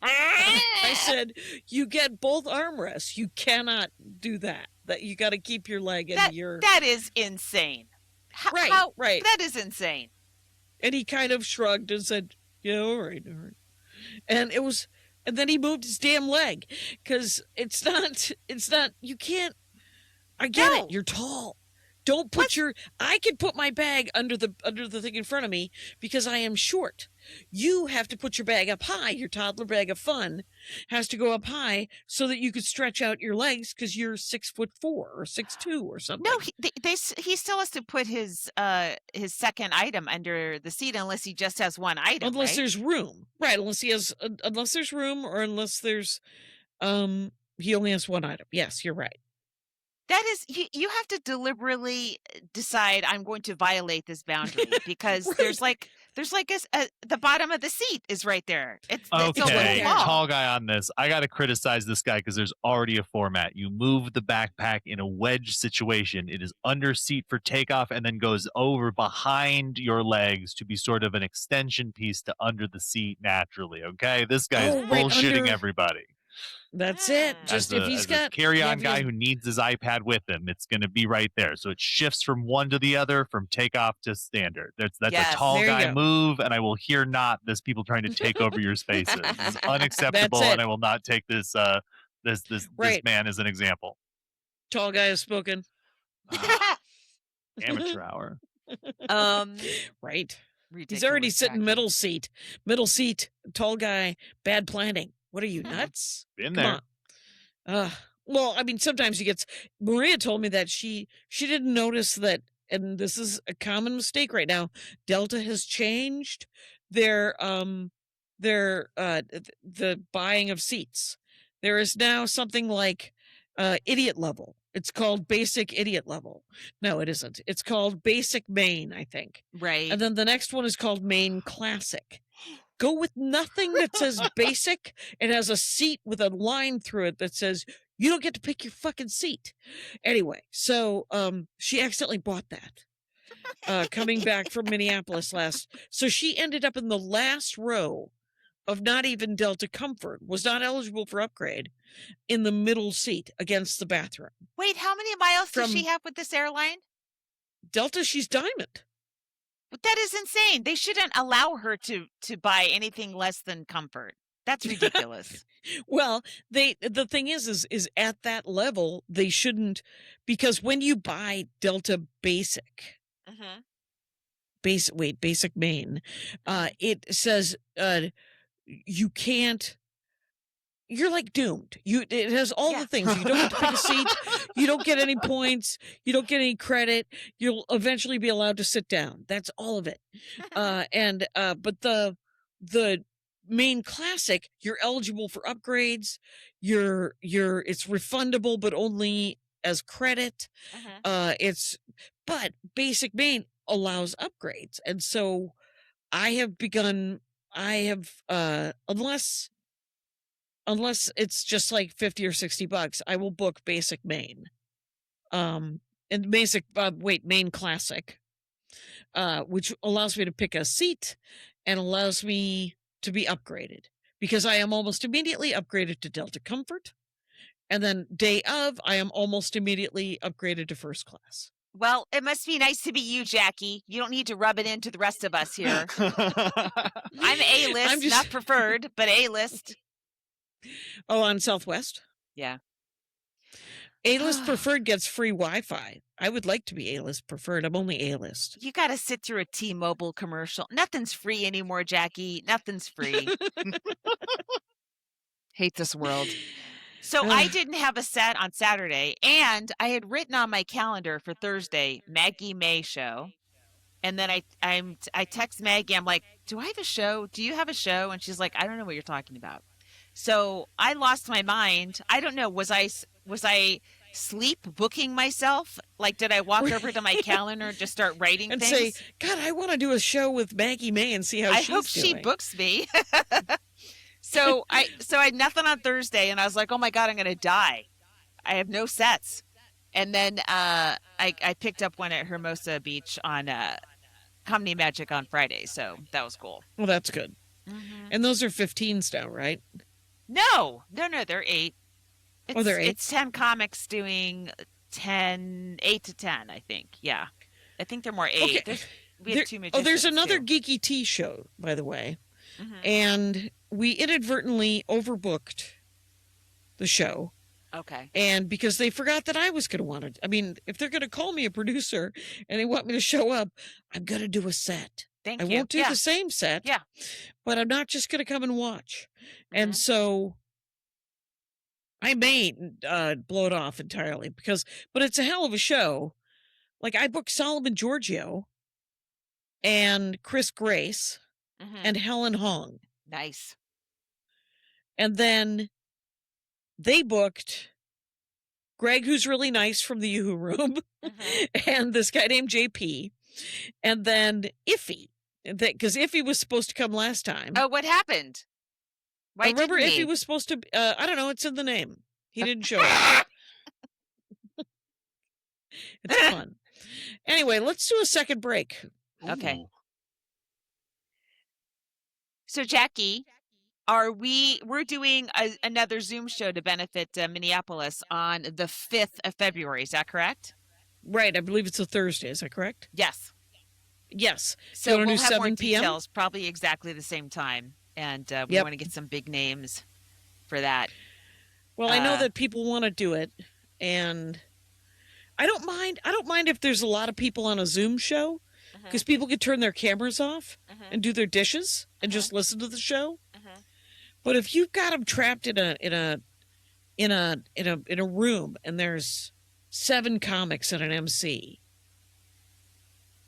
I said, you get both armrests. You cannot do that. That you got to keep your leg in your. That is insane. Right. That is insane. And he kind of shrugged and said, yeah, all right. And then he moved his damn leg, because it's not, you can't, I get it. You're tall. Don't put I can put my bag under the thing in front of me because I am short. You have to put your bag up high. Your toddler bag of fun has to go up high so that you could stretch out your legs, because you're 6'4" or 6'2" or something. No, he still has to put his second item under the seat unless he just has one item. Unless there's room, right? Unless there's room, or unless there's he only has one item. Yes, you're right. That is, you have to deliberately decide, I'm going to violate this boundary, because Right. there's like the bottom of the seat is right there. It's a Okay, little long. tall guy on this. I got to criticize this guy because there's already a format. You move the backpack in a wedge situation. It is under seat for takeoff and then goes over behind your legs to be sort of an extension piece to under the seat naturally. Okay, this guy is right, bullshitting everybody. That's it. Just if he's got carry-on guy who needs his iPad with him, it's going to be right there. So it shifts from one to the other, from takeoff to standard. That's Yes, a tall there you guy go. move, and I will hear not this people trying to take over your spaces. This is unacceptable, That's it. and I will not take this this Right. man as an example. tall guy has spoken. Amateur hour. Right. He's Ridiculous already sitting tactic. middle seat, tall guy, bad planning. What are you, nuts? Been Come there. on. Well, I mean, sometimes he gets. Maria told me that she didn't notice that, and this is a common mistake right now. Delta has changed their the buying of seats. There is now something like idiot level. It's called basic idiot level. No, it isn't. It's called basic main, I think. Right. And then the next one is called main classic. Go with nothing that says basic. It has a seat with a line through it that says You don't get to pick your fucking seat. Anyway, so she accidentally bought that coming back from Minneapolis so she ended up in the last row of not even Delta Comfort, was not eligible for upgrade, in the middle seat against the bathroom. Wait, how many miles does From- she have with this airline? Delta, she's Diamond. But that is insane. They shouldn't allow her to buy anything less than comfort. That's ridiculous. Well, the thing is at that level, they shouldn't, because when you buy Delta Basic, Mm-hmm. Basic Main, it says you can't. You're like doomed. It has all Yeah. the things. You don't get to pick a seat. You don't get any points. You don't get any credit. You'll eventually be allowed to sit down. That's all of it. But the Main Classic, you're eligible for upgrades. It's refundable, but only as credit. Mm-hmm. But Basic Main allows upgrades, and so unless it's just like $50 or $60, I will book Basic Main. And Main Classic, which allows me to pick a seat and allows me to be upgraded, because I am almost immediately upgraded to Delta Comfort. And then day of, I am almost immediately upgraded to first class. Well, it must be nice to be you, Jackie. You don't need to rub it into the rest of us here. I'm A-list, not preferred, but A-list. Oh, on Southwest? Yeah. A-list preferred gets free Wi-Fi. I would like to be A-list preferred. I'm only A-list. You got to sit through a T-Mobile commercial. Nothing's free anymore, Jackie. Nothing's free. Hate this world. So I didn't have a set on Saturday, and I had written on my calendar for Thursday, Maggie May show. And then I text Maggie. I'm like, do I have a show? Do you have a show? And she's like, I don't know what you're talking about. So I lost my mind. I don't know. Was I sleep booking myself? Like, did I walk over to my calendar and just start writing and things? say, God, I want to do a show with Maggie May and see how I she's hope doing. she books me. So I had nothing on Thursday, and I was like, oh my God, I'm going to die. I have no sets. And then I picked up one at Hermosa Beach on Comedy Magic on Friday. So that was cool. Well, that's good. Mm-hmm. And those are 15s now, right? No, they're 8. They're 8? It's 10 comics doing 8 to 10, I think. Yeah. I think they're more 8. Okay. We have 2 magicians. There's another too. Geeky Tea show, by the way. Mhm. And we inadvertently overbooked the show. Okay. And because they forgot that I was going to want to, I mean, if they're going to call me a producer and they want me to show up, I'm going to do a set. Thank I you. won't do Yeah. the same set. Yeah. But I'm not just going to come and watch. Mhm. And so I may blow it off entirely but it's a hell of a show. Like, I booked Solomon Giorgio and Chris Grace Mhm. and Helen Hong. Nice. And then they booked Greg, who's really nice, from the Yoo-Hoo Room, Mhm. and this guy named JP, and then Iffy, because Iffy was supposed to come last time. Oh, what happened? Why Remember, didn't he? Iffy was supposed to. I don't know. It's in the name. He didn't show up. It's fun. Anyway, let's do a second break. Okay. Ooh. So, Jackie, we're doing another Zoom show to benefit Minneapolis on the 5th of February. Is that correct? Right. I believe it's a Thursday. Is that correct? Yes. Yes. So You wanna we'll do have more 7 p.m.? details, probably exactly the same time. And we Yep. want to get some big names for that. Well, I know Uh, that people want to do it, and I don't mind. I don't mind if there's a lot of people on a Zoom show, because people could turn their cameras off and do their dishes and just listen to the show. But if you've got them trapped in a room and there's 7 comics and an MC,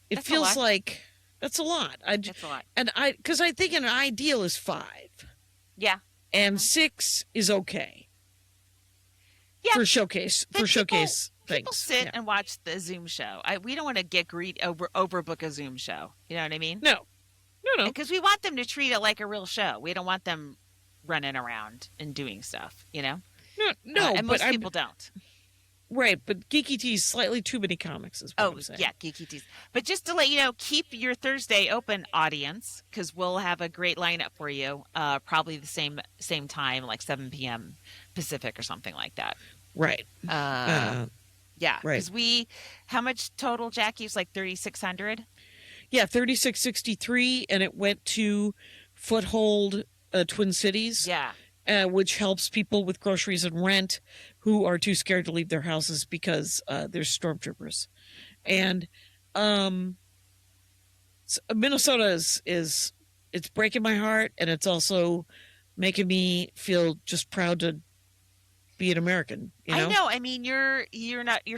it That's a feels lot. like that's a lot. That's a lot. Because I think an ideal is 5, Yeah. and 6 is okay. Yeah. For showcase Then things. People sit Yeah. and watch the Zoom show. We don't want to get greedy overbook a Zoom show. You know what I mean? No. Because we want them to treat it like a real show. We don't want them running around and doing stuff, you know? No, and but most people don't. right. But Geeky Tea's slightly too many comics, is what Oh, I'm saying. yeah, geeky teas. But just to let you know, keep your Thursday open, audience, because we'll have a great lineup for you. Probably the same time, like 7 p.m. Pacific or something like that. Right. Yeah, right. because how much total, Jackie? It's like 3,600. Yeah, 3663, and it went to Foothold Twin Cities. Yeah. Which helps people with groceries and rent who are too scared to leave their houses because there's stormtroopers. And Minnesota is it's breaking my heart, and it's also making me feel just proud to be an American. I know. I mean, you're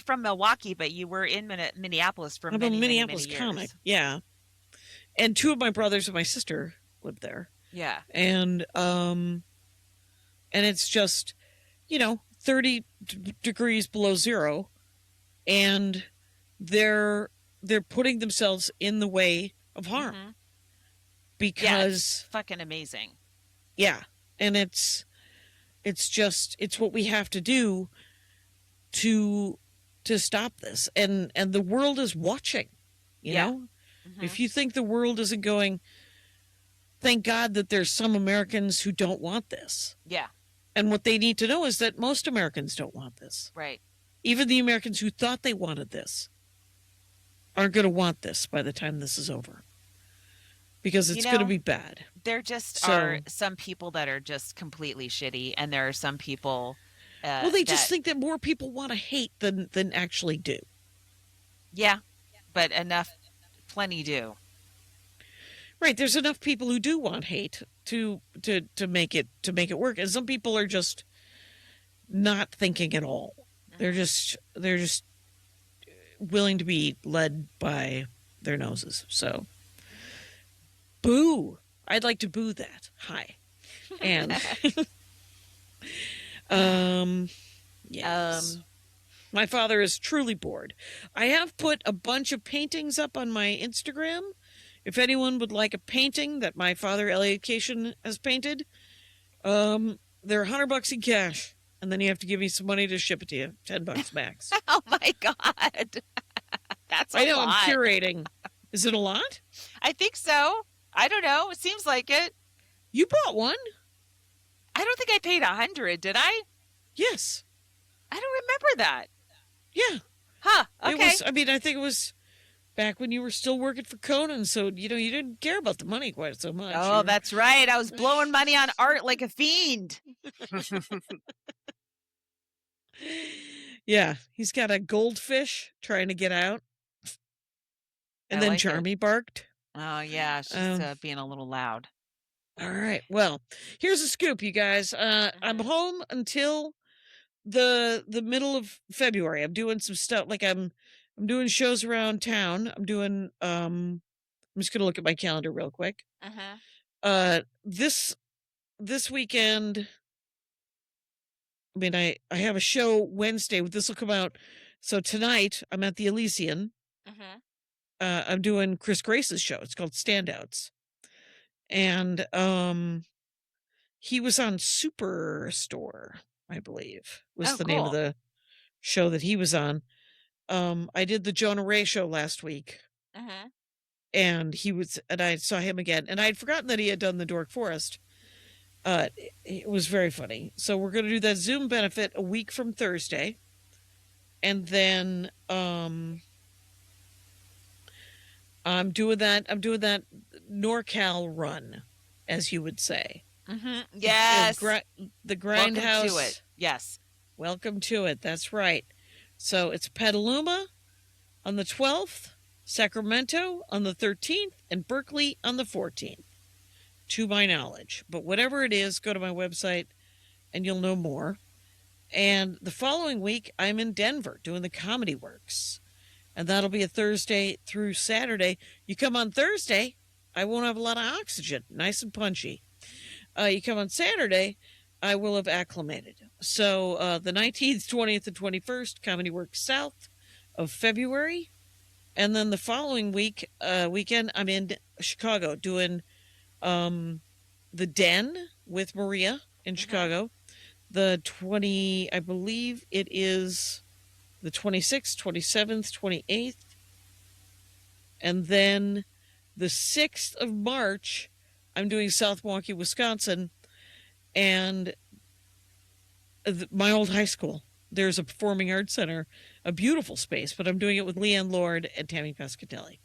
from Milwaukee, but you were in Minneapolis for I'm many, a Minneapolis many, many comic, years. yeah. And two of my brothers and my sister lived there. Yeah. And it's just, 30 degrees below zero, and they're putting themselves in the way of harm because it's fucking amazing. Yeah, and it's what we have to do to stop this, and the world is watching. You know, if you think the world isn't going, thank God that there's some Americans who don't want this. Yeah. And what they need to know is that most Americans don't want this. Right. Even the Americans who thought they wanted this aren't going to want this by the time this is over. Because it's going to be bad. There just are some people that are just completely shitty, and there are some people well, they just think that more people want to hate than actually do. Yeah. But plenty do. Right, there's enough people who do want hate to make it work, and some people are just not thinking at all. They're just willing to be led by their noses. So, boo! I'd like to boo that. Hi, and yes. My father is truly bored. I have put a bunch of paintings up on my Instagram. If anyone would like a painting that my father, Elliot Kashian, has painted, they're $100 in cash, and then you have to give me some money to ship it to you, $10 max. Oh my God, that's a lot. I know, I'm curating. Is it a lot? I think so. I don't know. It seems like it. You bought one? I don't think I paid 100. Did I? Yes. I don't remember that. Yeah. Huh. Okay. I think it was back when you were still working for Conan, so you didn't care about the money quite so much. Oh, that's right. I was blowing money on art like a fiend. Yeah, he's got a goldfish trying to get out, and then Charmy barked. Oh yeah, she's being a little loud. All right. Well, here's a scoop, you guys. I'm home until the middle of February. I'm doing some stuff, like I'm doing shows around town. I'm just gonna look at my calendar real quick. This weekend, I mean, I have a show Wednesday. This will come out. So tonight I'm at the Elysian. I'm doing Chris Grace's show. It's called Standouts, and he was on Superstore, I believe, was the name of the show that he was on. I did the Jonah Ray show last week, and I saw him again, and I had forgotten that he had done the Dork Forest. It was very funny. So we're going to do that Zoom benefit a week from Thursday, and then I'm doing that NorCal run, as you would say. Yes. The Grindhouse. Welcome to it. Yes. Welcome to it. That's right. So it's Petaluma on the 12th, Sacramento on the 13th, and Berkeley on the 14th, to my knowledge. But whatever it is, go to my website and you'll know more. And the following week, I'm in Denver doing the Comedy Works. And that'll be a Thursday through Saturday. You come on Thursday, I won't have a lot of oxygen. Nice and punchy. You come on Saturday, I will have acclimated. So the 19th, 20th, and 21st, Comedy Works South of February. And then the following weekend, I'm in Chicago doing The Den with Maria in Chicago. I believe it is the 26th, 27th, 28th. And then the 6th of March, I'm doing South Milwaukee, Wisconsin, and my old high school. There's a performing arts center, a beautiful space, but I'm doing it with Leanne Lord and Tammy Pescatelli.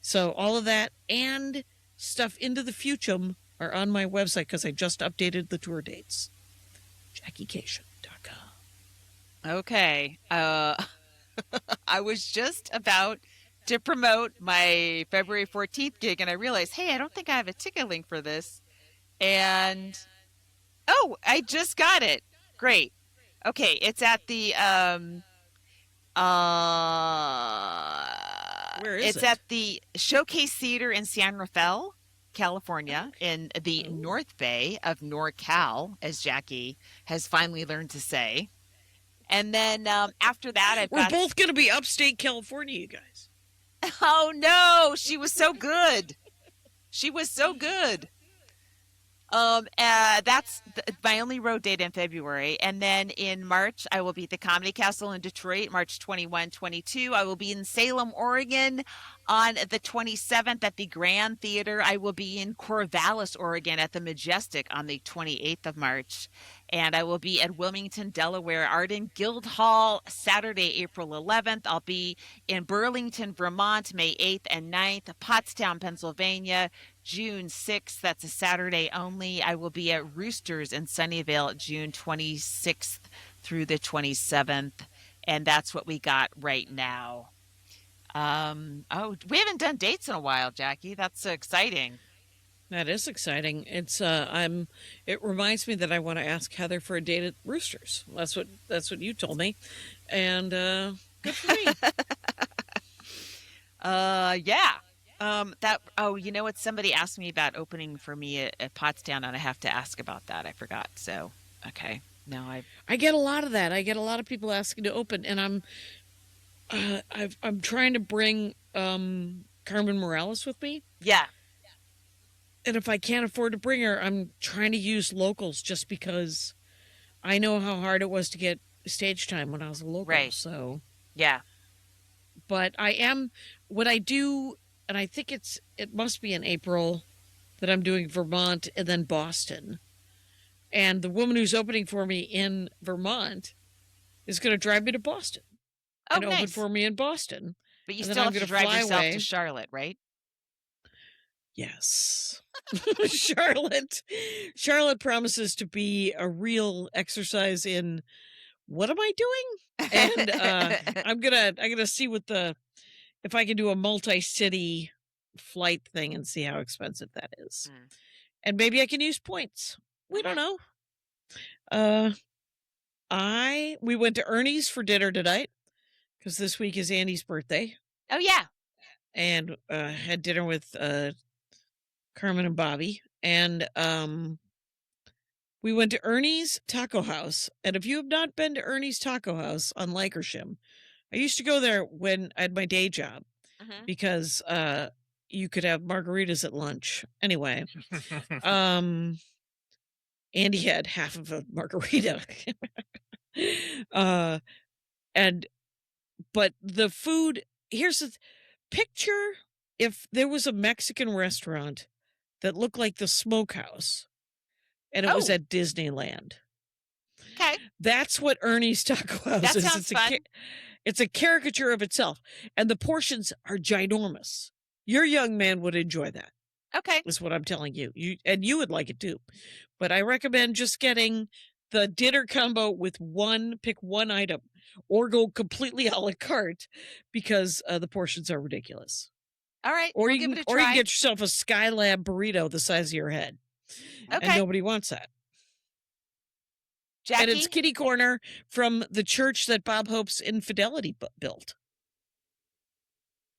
So all of that and stuff into the future are on my website because I just updated the tour dates. JackieCation.com. Okay. I was just about to promote my February 14th gig, and I realized, hey, I don't think I have a ticket link for this. And, oh, I just got it. Great. Okay, it's at the, Where is it's it? at the Showcase Theater in San Rafael, California, in the North Bay of NorCal, as Jackie has finally learned to say. And then after that, We're both going to be upstate California, you guys. Oh no, she was so good. She was so good. That's my only road date in February. And then in March, I will be at the Comedy Castle in Detroit, March 21, 22. I will be in Salem, Oregon on the 27th at the Grand Theater. I will be in Corvallis, Oregon at the Majestic on the 28th of March. And I will be at Wilmington, Delaware, Arden Guildhall, Saturday, April 11th. I'll be in Burlington, Vermont, May 8th and 9th, Pottstown, Pennsylvania, June 6th. That's a Saturday only. I will be at Roosters in Sunnyvale, June 26th through the 27th. And that's what we got right now. We haven't done dates in a while, Jackie. That's exciting. That is exciting. It's it reminds me that I want to ask Heather for a date at Roosters. That's what you told me. And good for me. Yeah. You know what? Somebody asked me about opening for me at Pottstown, and I have to ask about that. I forgot. So, okay. No, I get a lot of that. I get a lot of people asking to open, and I'm trying to bring Carmen Morales with me. yeah. And if I can't afford to bring her, I'm trying to use locals just because I know how hard it was to get stage time when I was a local. Right. So, Yeah. but what I do, and I think it must be in April that I'm doing Vermont and then Boston. And the woman who's opening for me in Vermont is going to drive me to Boston Oh, and open nice. for me in Boston. But you and then still I'm have to gonna drive fly yourself away. to Charlotte, right? Yes. Charlotte promises to be a real exercise in what am I doing? And I'm gonna see if I can do a multi-city flight thing and see how expensive that is. Mm. And maybe I can use points. We don't know. We went to Ernie's for dinner tonight because this week is Andy's birthday, Oh, yeah. and had dinner with Carmen and Bobby, and we went to Ernie's Taco House. And if you have not been to Ernie's Taco House on Lancashire, I used to go there when I had my day job because you could have margaritas at lunch. Anyway, Andy had half of a margarita. But the food, here's the picture. If there was a Mexican restaurant that looked like the Smokehouse and it was Oh. at Disneyland, Okay. that's what Ernie's Taco House That is. sounds fun. It's a caricature of itself, and the portions are ginormous. Your young man would enjoy that, Okay. is what I'm telling you. You would like it too. But I recommend just getting the dinner combo with pick one item, or go completely a la carte because the portions are ridiculous. All right. Or we'll you give can it a or you try. can get yourself a Skylab burrito the size of your head. And Okay. nobody wants that. Jackie? And it's kitty corner from the church that Bob Hope's infidelity built.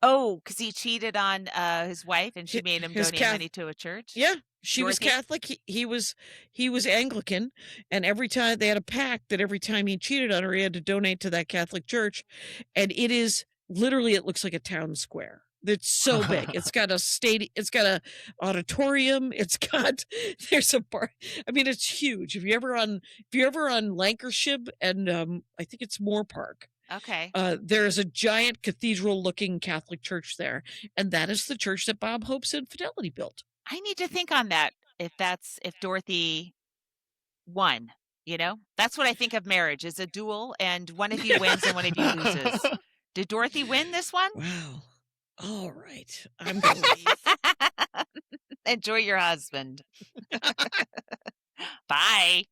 Oh, because he cheated on his wife and she made him his donate money to a church? Yeah, she was Dorothy? Catholic. He was Anglican, and every time they had a pact that every time he cheated on her, he had to donate to that Catholic church. And it is literally, it looks like a town square. It's so big. It's got a it's got a auditorium. There's a bar. I mean, it's huge. If you're ever on Lancashire and I think it's Moore Park, Okay. there's a giant cathedral looking Catholic church there. And that is the church that Bob Hope's Infidelity built. I need to think on that. If Dorothy won, that's what I think of marriage is a duel, and one of you wins and one of you loses. Did Dorothy win this one? Wow. All right. I'm going to leave. Enjoy your husband. Bye.